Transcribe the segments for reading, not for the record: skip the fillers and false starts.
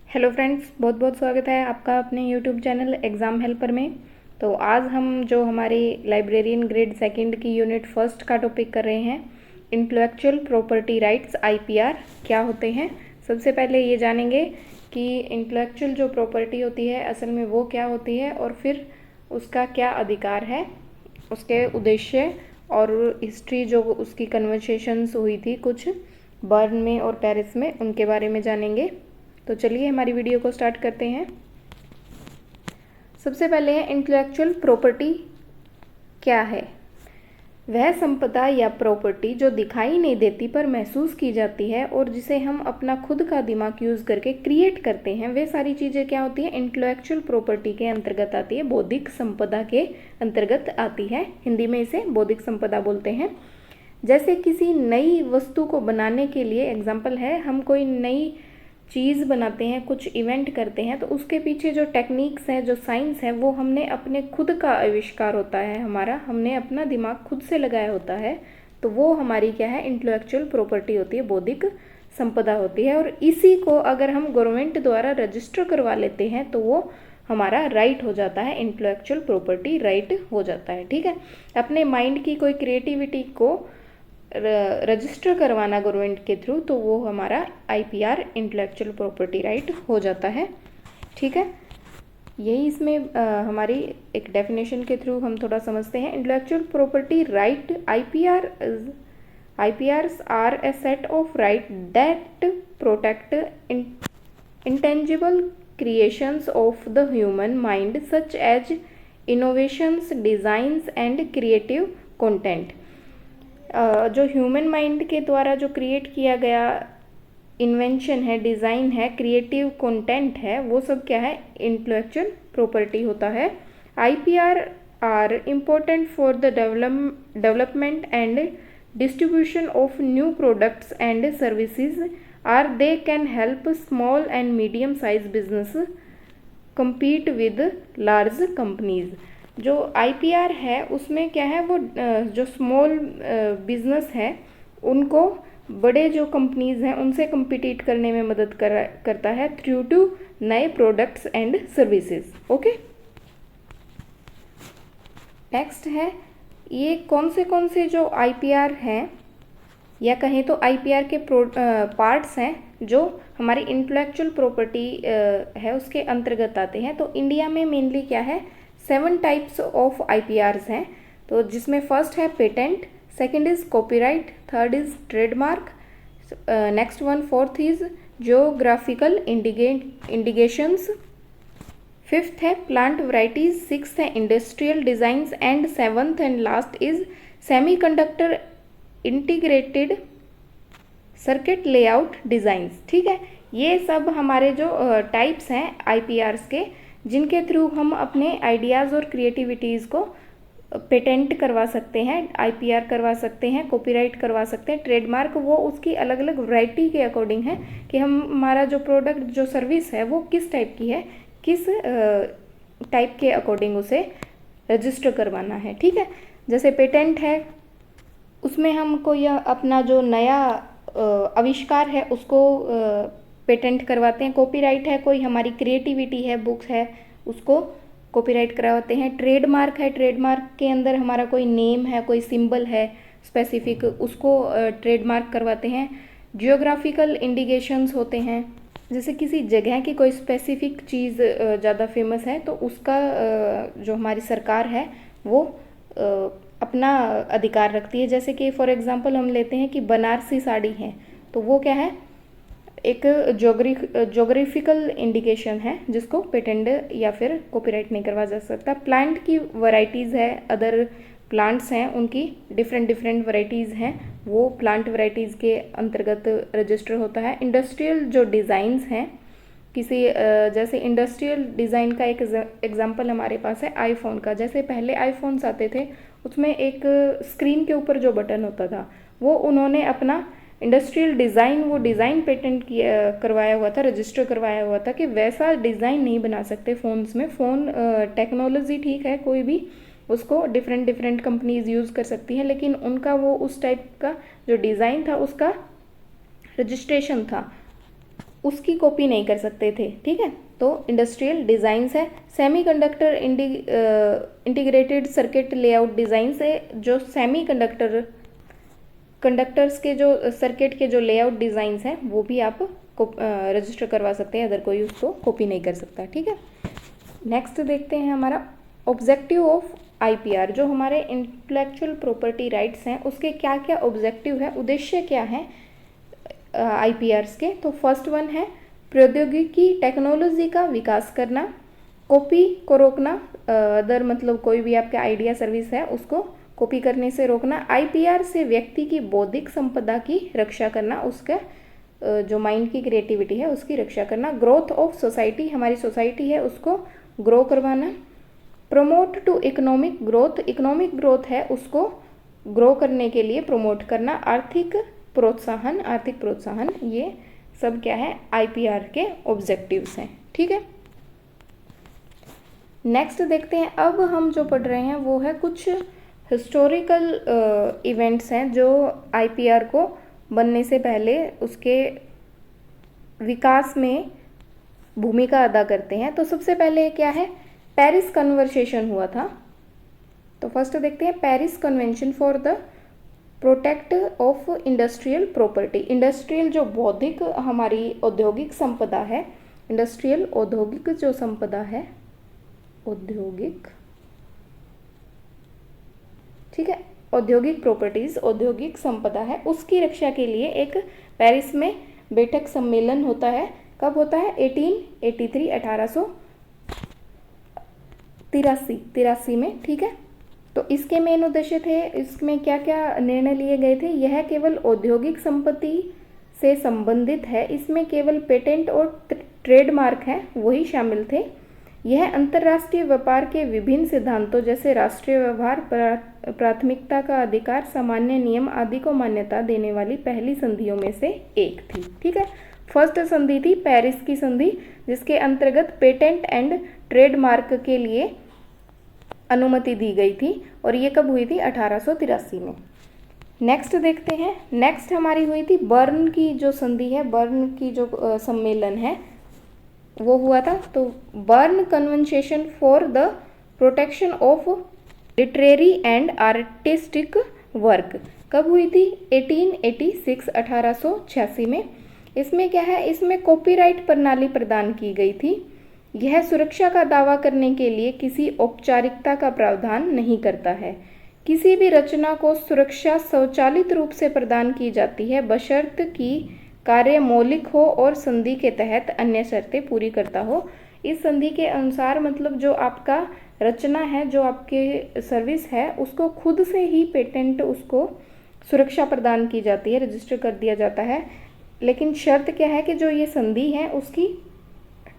Hello friends, बहुत बहुत स्वागत है आपका अपने यूट्यूब चैनल एग्ज़ाम हेल्पर में। तो आज हम जो हमारी लाइब्रेरियन ग्रेड सेकंड की यूनिट फर्स्ट का टॉपिक कर रहे हैं, इंटेलेक्चुअल प्रॉपर्टी राइट्स आईपीआर क्या होते हैं। सबसे पहले ये जानेंगे कि इंटेलेक्चुअल जो प्रॉपर्टी होती है असल में वो क्या होती है और फिर उसका क्या अधिकार है, उसके उद्देश्य और हिस्ट्री जो उसकी कन्वर्सेशंस हुई थी कुछ बर्न में और पेरिस में, उनके बारे में जानेंगे। तो चलिए हमारी वीडियो को स्टार्ट करते हैं। सबसे पहले है इंटेलेक्चुअल प्रॉपर्टी क्या है। वह संपदा या प्रॉपर्टी जो दिखाई नहीं देती पर महसूस की जाती है और जिसे हम अपना खुद का दिमाग यूज़ करके क्रिएट करते हैं, वे सारी चीज़ें क्या होती है, इंटेलेक्चुअल प्रॉपर्टी के अंतर्गत आती है, बौद्धिक संपदा के अंतर्गत आती है। हिंदी में इसे बौद्धिक संपदा बोलते हैं। जैसे किसी नई वस्तु को बनाने के लिए एग्जाम्पल है, हम कोई नई चीज़ बनाते हैं, कुछ इवेंट करते हैं, तो उसके पीछे जो टेक्निक्स है, जो साइंस है, वो हमने अपने खुद का आविष्कार होता है, हमने अपना दिमाग खुद से लगाया होता है। तो वो हमारी क्या है, इंटेलेक्चुअल प्रॉपर्टी होती है, बौद्धिक संपदा होती है। और इसी को अगर हम गवर्नमेंट द्वारा रजिस्टर करवा लेते हैं तो वो हमारा राइट हो जाता है, इंटेलेक्चुअल प्रॉपर्टी राइट हो जाता है। ठीक है, अपने माइंड की कोई क्रिएटिविटी को रजिस्टर करवाना गवर्नमेंट के थ्रू, तो वो हमारा आईपीआर इंटेलेक्चुअल प्रॉपर्टी राइट हो जाता है। ठीक है, यही इसमें हमारी एक डेफिनेशन के थ्रू हम थोड़ा समझते हैं। Intellectual property right IPRs are a set of right that protect intangible creations of the human mind such as innovations, designs and creative content. जो ह्यूमन माइंड के द्वारा जो क्रिएट किया गया इन्वेंशन है, डिज़ाइन है, क्रिएटिव कंटेंट है, वो सब क्या है, इंटेलेक्चुअल प्रॉपर्टी होता है। IPR are important for the development and distribution of new products and services are they can help small and medium size business compete with large companies. जो IPR है उसमें क्या है, वो जो स्मॉल बिजनेस है उनको बड़े जो कंपनीज हैं उनसे कम्पिटिट करने में मदद करता है थ्रू टू नए products and services. Okay, next है, ये कौन से जो आईपीआर हैं या कहें तो आईपीआर के पार्ट्स हैं जो हमारी इंटेलेक्चुअल प्रॉपर्टी है उसके अंतर्गत आते हैं। तो इंडिया में मेनली क्या है, 7 टाइप्स ऑफ आईपीआरस हैं। तो जिसमें फर्स्ट है patent, second is copyright, third is trademark, next one fourth is geographical indications, fifth है प्लांट वैरायटीज, सिक्स्थ है industrial designs and seventh and last is semiconductor integrated circuit layout designs. ठीक है, ये सब हमारे जो टाइप्स हैं आईपीआरस के, जिनके थ्रू हम अपने आइडियाज़ और क्रिएटिविटीज़ को पेटेंट करवा सकते हैं, आईपीआर करवा सकते हैं, कॉपीराइट करवा सकते हैं। ट्रेडमार्क वो उसकी अलग अलग वैरायटी के अकॉर्डिंग है कि हमारा जो प्रोडक्ट, जो सर्विस है वो किस टाइप की है, किस टाइप के अकॉर्डिंग उसे रजिस्टर करवाना है। ठीक है, जैसे पेटेंट है उसमें हम कोई अपना जो नया आविष्कार है उसको पेटेंट करवाते हैं। कॉपीराइट है कोई हमारी क्रिएटिविटी है, बुक्स है, उसको कॉपीराइट करवाते हैं। ट्रेडमार्क है, ट्रेडमार्क के अंदर हमारा कोई नेम है, कोई सिंबल है स्पेसिफिक, उसको ट्रेडमार्क करवाते हैं। जियोग्राफिकल इंडिकेशंस होते हैं, जैसे किसी जगह की कोई स्पेसिफिक चीज़ ज़्यादा फेमस है तो उसका जो हमारी सरकार है वो अपना अधिकार रखती है। जैसे कि फॉर एग्जांपल हम लेते हैं कि बनारसी साड़ी है, तो वो क्या है, एक जोग्राफिकल इंडिकेशन है जिसको पेटेंट या फिर कॉपीराइट नहीं करवा जा सकता। प्लांट की वैरायटीज़ है, अदर प्लांट्स हैं उनकी डिफरेंट वैरायटीज़ हैं, वो प्लांट वैरायटीज़ के अंतर्गत रजिस्टर होता है। इंडस्ट्रियल जो डिज़ाइंस हैं, किसी जैसे इंडस्ट्रियल डिज़ाइन का एक एग्जांपल हमारे पास है आईफोन का। जैसे पहले आईफोन्स आते थे उसमें एक स्क्रीन के ऊपर जो बटन होता था, वो उन्होंने अपना इंडस्ट्रियल डिज़ाइन, वो डिज़ाइन पेटेंट किया करवाया हुआ था, रजिस्टर करवाया हुआ था कि वैसा डिज़ाइन नहीं बना सकते फ़ोन्स में। फ़ोन टेक्नोलॉजी ठीक है, कोई भी उसको डिफरेंट कंपनीज़ यूज़ कर सकती हैं, लेकिन उनका वो उस टाइप का जो डिज़ाइन था उसका रजिस्ट्रेशन था, उसकी कॉपी नहीं कर सकते थे, ठीक है। तो इंडस्ट्रियल डिज़ाइंस है। Semiconductor integrated circuit layout designs है, जो कंडक्टर्स के जो सर्किट के जो लेआउट डिज़ाइंस हैं वो भी आप रजिस्टर करवा सकते हैं, अगर कोई उसको कॉपी नहीं कर सकता, ठीक है। नेक्स्ट देखते हैं हमारा ऑब्जेक्टिव ऑफ आईपीआर। जो हमारे इंटेलेक्चुअल प्रॉपर्टी राइट्स हैं उसके क्या क्या ऑब्जेक्टिव है, उद्देश्य क्या है आईपीआर्स के। तो फर्स्ट वन है प्रौद्योगिकी टेक्नोलॉजी का विकास करना, कॉपी को रोकना, अदर मतलब कोई भी आपका आइडिया सर्विस है उसको कॉपी करने से रोकना। आईपीआर से व्यक्ति की बौद्धिक संपदा की रक्षा करना, उसका जो माइंड की क्रिएटिविटी है उसकी रक्षा करना। ग्रोथ ऑफ सोसाइटी, हमारी सोसाइटी है उसको ग्रो करवाना। Promote to economic growth, economic growth है उसको ग्रो करने के लिए प्रमोट करना। आर्थिक प्रोत्साहन, ये सब क्या है आईपीआर के ऑब्जेक्टिव्स हैं, ठीक है। नेक्स्ट देखते हैं, अब हम जो पढ़ रहे हैं वो है कुछ हिस्टोरिकल इवेंट्स हैं जो आईपीआर को बनने से पहले उसके विकास में भूमिका अदा करते हैं। तो सबसे पहले क्या है, पेरिस कन्वर्सेशन हुआ था। तो फर्स्ट देखते हैं Paris convention for the protect of industrial property. Industrial जो बौद्धिक हमारी औद्योगिक संपदा है, इंडस्ट्रियल औद्योगिक जो संपदा है, औद्योगिक, ठीक है, औद्योगिक प्रॉपर्टीज, औद्योगिक संपदा है उसकी रक्षा के लिए एक पेरिस में बैठक सम्मेलन होता है। कब होता है, 1883 में, ठीक है। तो इसके मेन उद्देश्य थे, इसमें क्या क्या निर्णय लिए गए थे। यह केवल औद्योगिक संपत्ति से संबंधित है, इसमें केवल पेटेंट और ट्रेडमार्क हैं वही शामिल थे। यह अंतर्राष्ट्रीय व्यापार के विभिन्न सिद्धांतों जैसे राष्ट्रीय व्यवहार, प्राथमिकता का अधिकार, सामान्य नियम आदि को मान्यता देने वाली पहली संधियों में से एक थी, ठीक है। फर्स्ट संधि थी पेरिस की संधि, जिसके अंतर्गत पेटेंट एंड ट्रेडमार्क के लिए अनुमति दी गई थी, और ये कब हुई थी, 1883 में। नेक्स्ट देखते हैं, नेक्स्ट हमारी हुई थी बर्न की जो संधि है, बर्न की जो सम्मेलन है वो हुआ था। तो burn convention for the protection of literary and artistic work कब हुई थी, 1886 में। इसमें क्या है, इसमें कॉपीराइट प्रणाली प्रदान की गई थी। यह सुरक्षा का दावा करने के लिए किसी औपचारिकता का प्रावधान नहीं करता है। किसी भी रचना को सुरक्षा स्वचालित रूप से प्रदान की जाती है बशर्त कि कार्य मौलिक हो और संधि के तहत अन्य शर्तें पूरी करता हो। इस संधि के अनुसार मतलब जो आपका रचना है, जो आपके सर्विस है, उसको खुद से ही पेटेंट उसको सुरक्षा प्रदान की जाती है, रजिस्टर कर दिया जाता है। लेकिन शर्त क्या है कि जो ये संधि है उसकी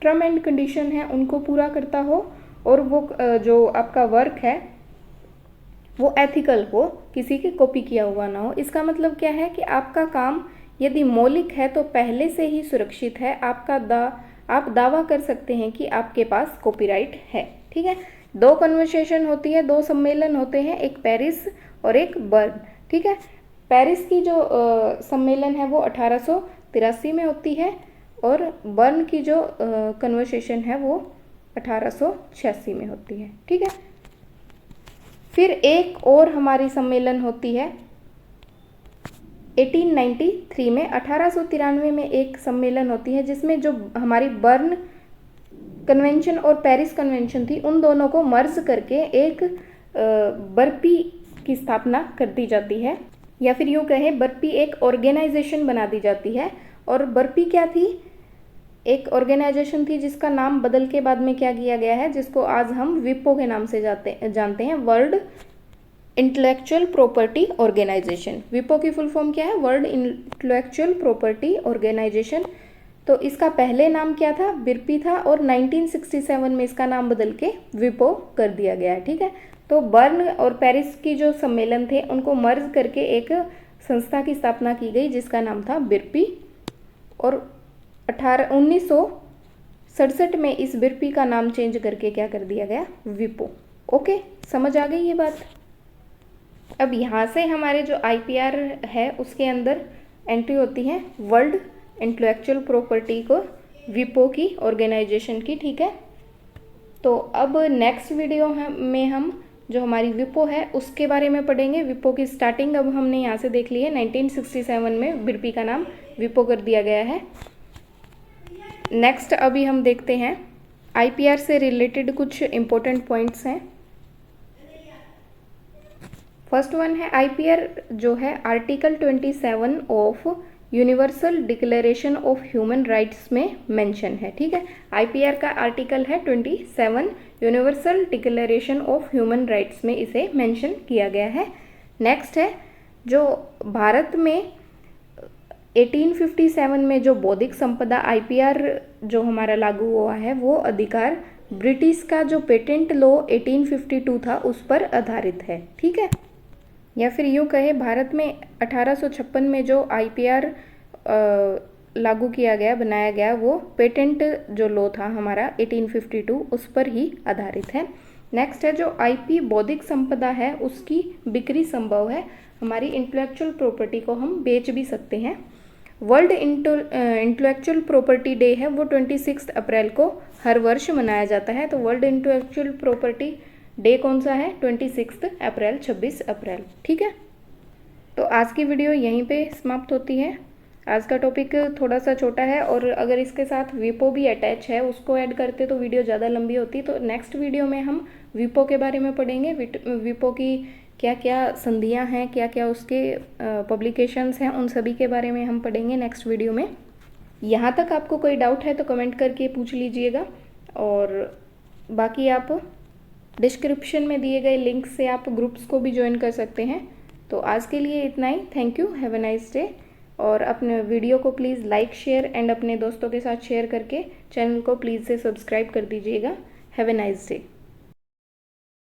टर्म एंड कंडीशन है उनको पूरा करता हो, और वो जो आपका वर्क है वो एथिकल हो, किसी के कॉपी किया हुआ ना हो। इसका मतलब क्या है कि आपका काम यदि मौलिक है तो पहले से ही सुरक्षित है, आप दावा कर सकते हैं कि आपके पास कॉपीराइट है, ठीक है। दो कन्वर्सेशन होती है, दो सम्मेलन होते हैं, एक पेरिस और एक बर्न, ठीक है। पेरिस की जो सम्मेलन है वो 1883 में होती है, और बर्न की जो कन्वर्सेशन है वो 1886 में होती है, ठीक है। फिर एक और हमारी सम्मेलन होती है 1893 में, 1893 में एक सम्मेलन होती है जिसमें जो हमारी बर्न कन्वेंशन और पेरिस कन्वेंशन थी उन दोनों को मर्ज करके एक बर्पी की स्थापना कर दी जाती है, या फिर यूँ कहें बर्पी एक ऑर्गेनाइजेशन बना दी जाती है। और बर्पी क्या थी, एक ऑर्गेनाइजेशन थी जिसका नाम बदल के बाद में क्या किया गया है, जिसको आज हम विपो के नाम से जानते हैं, वर्ल्ड इंटेलेक्चुअल प्रॉपर्टी ऑर्गेनाइजेशन। विपो की फुल फॉर्म क्या है, वर्ल्ड इंटेलेक्चुअल प्रॉपर्टी ऑर्गेनाइजेशन। तो इसका पहले नाम क्या था, बिरपी था, और 1967 में इसका नाम बदल के विपो कर दिया गया है, ठीक है। तो बर्न और पेरिस की जो सम्मेलन थे उनको मर्ज करके एक संस्था की स्थापना की गई जिसका नाम था बिरपी, और 1967 में इस बिरपी का नाम चेंज करके क्या कर दिया गया, विपो। ओके, समझ आ गई ये बात। अब यहाँ से हमारे जो आईपीआर है उसके अंदर एंट्री होती है वर्ल्ड इंटेलेक्चुअल प्रॉपर्टी को, विपो की ऑर्गेनाइजेशन की, ठीक है। तो अब नेक्स्ट वीडियो में हम जो हमारी विपो है उसके बारे में पढ़ेंगे। विपो की स्टार्टिंग अब हमने यहाँ से देख ली है, 1967 में बिरपी का नाम विपो कर दिया गया है। नेक्स्ट अभी हम देखते हैं आईपीआर से रिलेटेड कुछ इम्पोर्टेंट पॉइंट्स हैं। फर्स्ट वन है आईपीआर जो है article 27 of universal declaration of human rights में मेंशन है, ठीक है। आईपीआर का आर्टिकल है 27, universal declaration of human rights में इसे मेंशन किया गया है। नेक्स्ट है जो भारत में 1857 में जो बौद्धिक संपदा आईपीआर जो हमारा लागू हुआ है वो अधिकार ब्रिटिश का जो पेटेंट लॉ 1852 था उस पर आधारित है, ठीक है। या फिर यूँ कहे भारत में 1856 में जो आईपीआर लागू किया गया, बनाया गया, वो पेटेंट जो लॉ था हमारा 1852 उस पर ही आधारित है। नेक्स्ट है जो आईपी बौद्धिक संपदा है उसकी बिक्री संभव है, हमारी इंटेलेक्चुअल प्रॉपर्टी को हम बेच भी सकते हैं। वर्ल्ड इंटेलेक्चुअल प्रॉपर्टी डे है वो 26 अप्रैल को हर वर्ष मनाया जाता है। तो वर्ल्ड इंटेलेक्चुअल प्रॉपर्टी डे कौन सा है? 26 अप्रैल, 26 अप्रैल, ठीक है। तो आज की वीडियो यहीं पे समाप्त होती है। आज का टॉपिक थोड़ा सा छोटा है और अगर इसके साथ विपो भी अटैच है उसको ऐड करते तो वीडियो ज़्यादा लंबी होती। तो नेक्स्ट वीडियो में हम विपो के बारे में पढ़ेंगे, विपो की क्या क्या संधियां हैं, क्या क्या उसके पब्लिकेशंस हैं, उन सभी के बारे में हम पढ़ेंगे नेक्स्ट वीडियो में। यहाँ तक आपको कोई डाउट है तो कमेंट करके पूछ लीजिएगा और बाकी आप डिस्क्रिप्शन में दिए गए लिंक से आप ग्रुप्स को भी ज्वाइन कर सकते हैं। तो आज के लिए इतना ही। Thank you, have a nice day. और अपने वीडियो को प्लीज़ लाइक, शेयर एंड अपने दोस्तों के साथ शेयर करके चैनल को प्लीज़ से सब्सक्राइब कर दीजिएगा। Have a nice day.